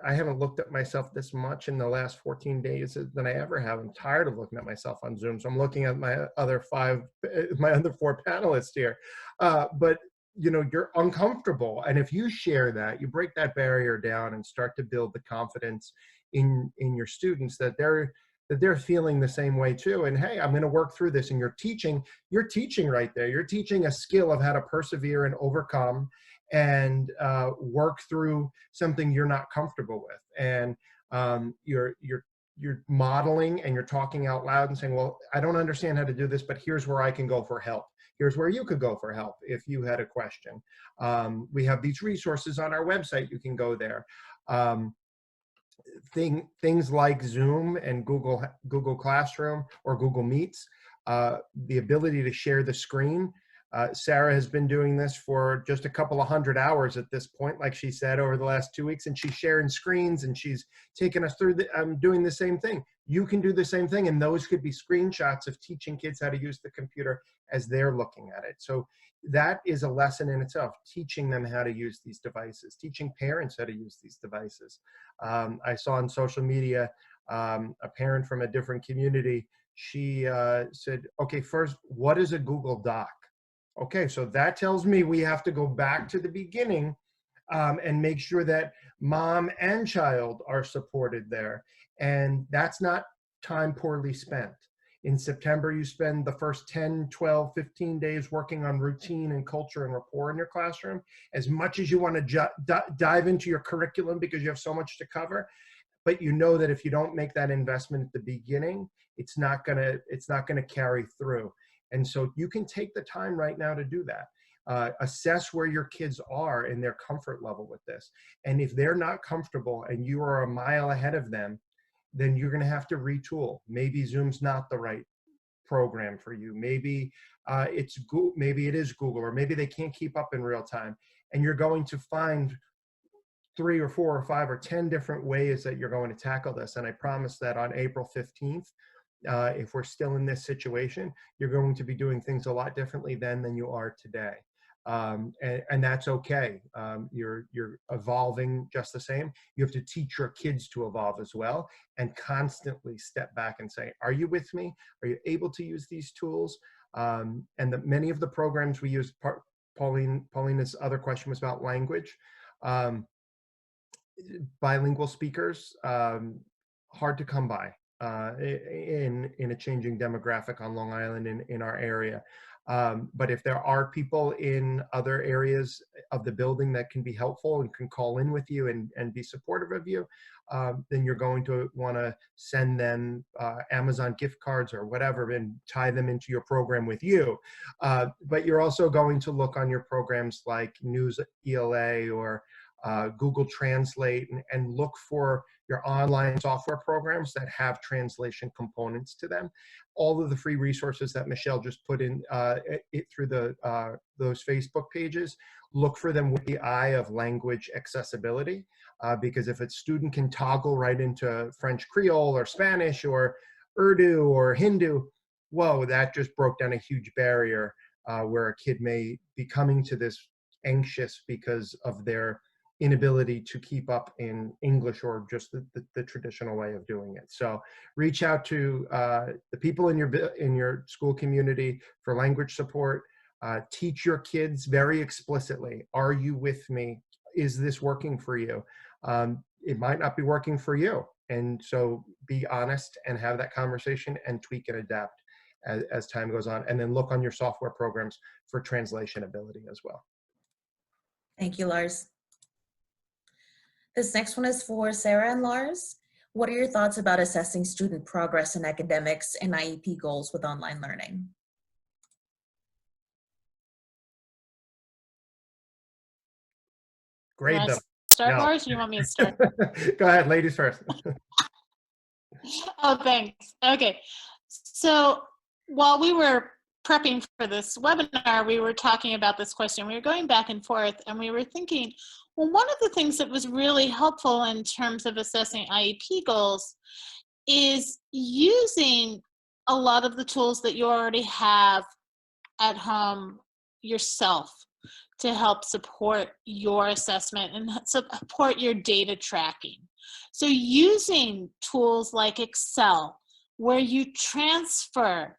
I haven't looked at myself this much in the last 14 days than I ever have. I'm tired of looking at myself on Zoom. So I'm looking at my other four panelists here. But you're uncomfortable. And if you share that, you break that barrier down and start to build the confidence in your students that they're feeling the same way too. And hey, I'm going to work through this. And you're teaching right there. You're teaching a skill of how to persevere and overcome and work through something you're not comfortable with. And you're modeling and you're talking out loud and saying, well, I don't understand how to do this, but here's where I can go for help. Here's where you could go for help if you had a question. We have these resources on our website. You can go there. Things like Zoom and Google Classroom or Google Meets, the ability to share the screen. Sarah has been doing this for just a couple of 100 hours at this point, like she said, over the last 2 weeks, and she's sharing screens and she's taking us through doing the same thing. You can do the same thing, and those could be screenshots of teaching kids how to use the computer as they're looking at it. So that is a lesson in itself, teaching them how to use these devices, teaching parents how to use these devices. I saw on social media a parent from a different community. She said, okay, first, what is a Google Doc? Okay, so that tells me we have to go back to the beginning and make sure that mom and child are supported there. And that's not time poorly spent. In September, you spend the first 10, 12, 15 days working on routine and culture and rapport in your classroom. As much as you want to dive into your curriculum because you have so much to cover, but you know that if you don't make that investment at the beginning, it's not gonna carry through. And so you can take the time right now to do that. Assess where your kids are in their comfort level with this. And if they're not comfortable and you are a mile ahead of them, then you're gonna have to retool. Maybe Zoom's not the right program for you. Maybe maybe it is Google, or maybe they can't keep up in real time. And you're going to find 3 or 4 or 5 or 10 different ways that you're going to tackle this. And I promise that on April 15th, if we're still in this situation, you're going to be doing things a lot differently then than you are today. And that's okay. You're evolving just the same. You have to teach your kids to evolve as well, and constantly step back and say, are you with me? Are you able to use these tools? And many of the programs we use, Paulina's other question was about language. Bilingual speakers, hard to come by in a changing demographic on Long Island in our area. But if there are people in other areas of the building that can be helpful and can call in with you and be supportive of you, then you're going to want to send them Amazon gift cards or whatever and tie them into your program with you. But you're also going to look on your programs like News ELA or Google Translate and look for your online software programs that have translation components to them. All of the free resources that Michelle just put in through those Facebook pages, look for them with the eye of language accessibility, because if a student can toggle right into French Creole or Spanish or Urdu or Hindu, whoa, that just broke down a huge barrier where a kid may be coming to this anxious because of their inability to keep up in English or just the traditional way of doing it. So reach out to the people in your school community for language support. Teach your kids very explicitly, are you with me? Is this working for you? It might not be working for you. And so be honest and have that conversation and tweak and adapt as time goes on. And then look on your software programs for translation ability as well. Thank you, Lars. This next one is for Sarah and Lars. What are your thoughts about assessing student progress in academics and IEP goals with online learning? You Grade want them. to start, No. Lars, or do you want me to start? Go ahead, ladies first. Oh, thanks. Okay. So while we were prepping for this webinar, we were talking about this question. We were going back and forth, and we were thinking, well, one of the things that was really helpful in terms of assessing IEP goals is using a lot of the tools that you already have at home yourself to help support your assessment and support your data tracking. So using tools like Excel, where you transfer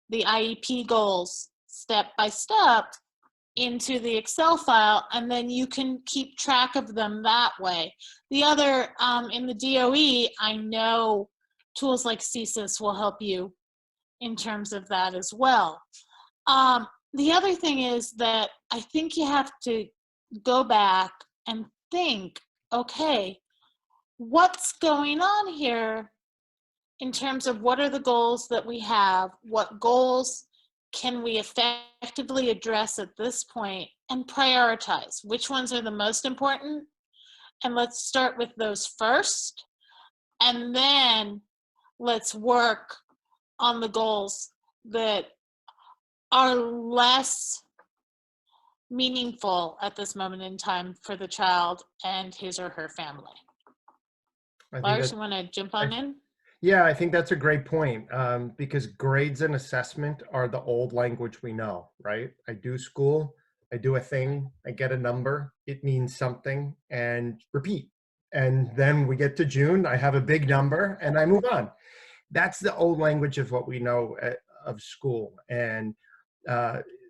the IEP goals step by step into the Excel file, and then you can keep track of them that way. The other, in the DOE, I know tools like CSIS will help you in terms of that as well. The other thing is that I think you have to go back and think, okay, what's going on here in terms of what are the goals that we have, what goals can we effectively address at this point, and prioritize which ones are the most important, and let's start with those first, and then let's work on the goals that are less meaningful at this moment in time for the child and his or her family. Lars, you want to jump on in? Yeah, I think that's a great point, because grades and assessment are the old language we know, right? I do school, I do a thing, I get a number, it means something, and repeat. And then we get to June, I have a big number, and I move on. That's the old language of what we know of school. And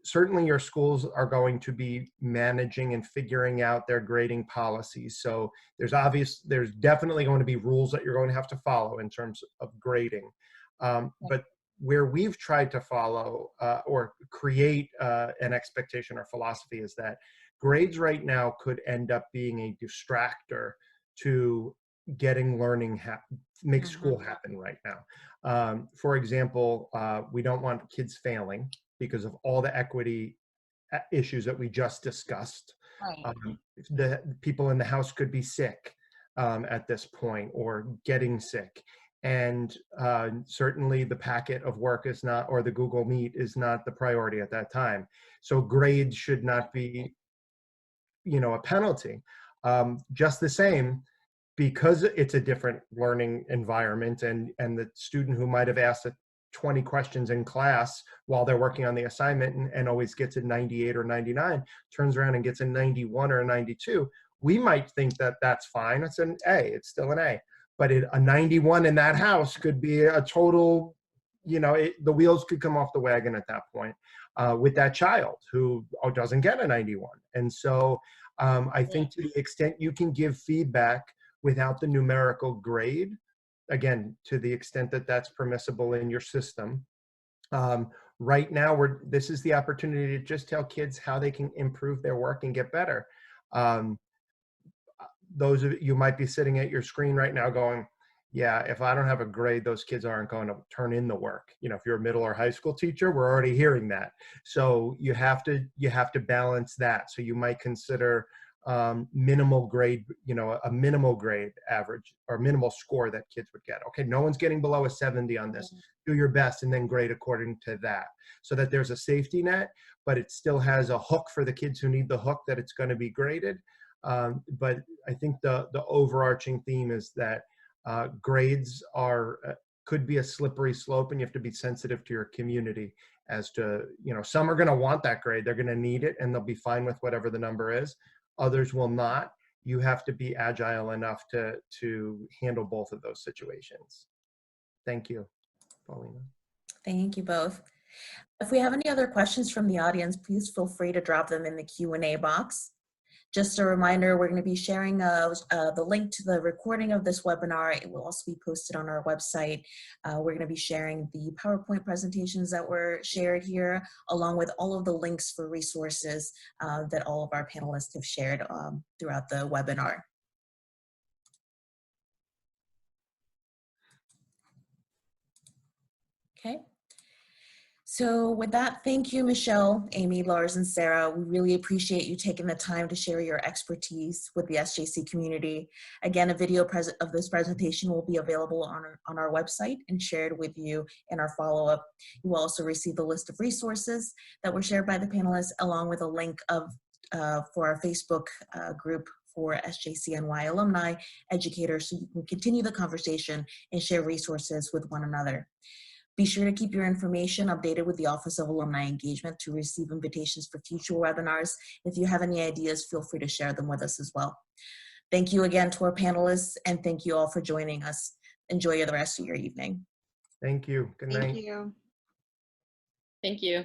certainly your schools are going to be managing and figuring out their grading policies. So there's definitely going to be rules that you're going to have to follow in terms of grading. But where we've tried to follow or create an expectation or philosophy is that grades right now could end up being a distractor to getting learning make school happen right now. For example, we don't want kids failing because of all the equity issues that we just discussed. Right. The people in the house could be sick at this point or getting sick. And certainly the packet of work is not, or the Google Meet is not the priority at that time. So grades should not be, a penalty. Just the same, because it's a different learning environment and the student who might have asked 20 questions in class while they're working on the assignment and always gets a 98 or 99, turns around and gets a 91 or a 92, we might think that that's fine. It's an A, it's still an A. But a 91 in that house could be a total, the wheels could come off the wagon at that point with that child who doesn't get a 91. And so I think to the extent you can give feedback without the numerical grade, again, to the extent that that's permissible in your system. Right now, this is the opportunity to just tell kids how they can improve their work and get better. Those of you might be sitting at your screen right now going, yeah, if I don't have a grade, those kids aren't going to turn in the work. If you're a middle or high school teacher, we're already hearing that. So you have to balance that. So you might consider minimal grade, a minimal grade average or minimal score that kids would get. Okay, no one's getting below a 70 on this. Do your best and then grade according to that, so that there's a safety net, but it still has a hook for the kids who need the hook that it's going to be graded. But I think the overarching theme is that grades could be a slippery slope, and you have to be sensitive to your community as to, some are going to want that grade. They're going to need it and they'll be fine with whatever the number is. Others will not. You have to be agile enough to handle both of those situations. Thank you, Paulina. Thank you both. If we have any other questions from the audience, please feel free to drop them in the Q&A box. Just a reminder, we're going to be sharing the link to the recording of this webinar. It will also be posted on our website. We're going to be sharing the PowerPoint presentations that were shared here, along with all of the links for resources that all of our panelists have shared throughout the webinar. Okay. So with that, thank you, Michelle, Amy, Lars, and Sarah. We really appreciate you taking the time to share your expertise with the SJC community. Again, a video of this presentation will be available on our website and shared with you in our follow-up. You will also receive a list of resources that were shared by the panelists, along with a link for our Facebook group for SJCNY alumni educators, so you can continue the conversation and share resources with one another. Be sure to keep your information updated with the Office of Alumni Engagement to receive invitations for future webinars. If you have any ideas, feel free to share them with us as well. Thank you again to our panelists, and thank you all for joining us. Enjoy the rest of your evening. Thank you. Good night. Thank you. Thank you.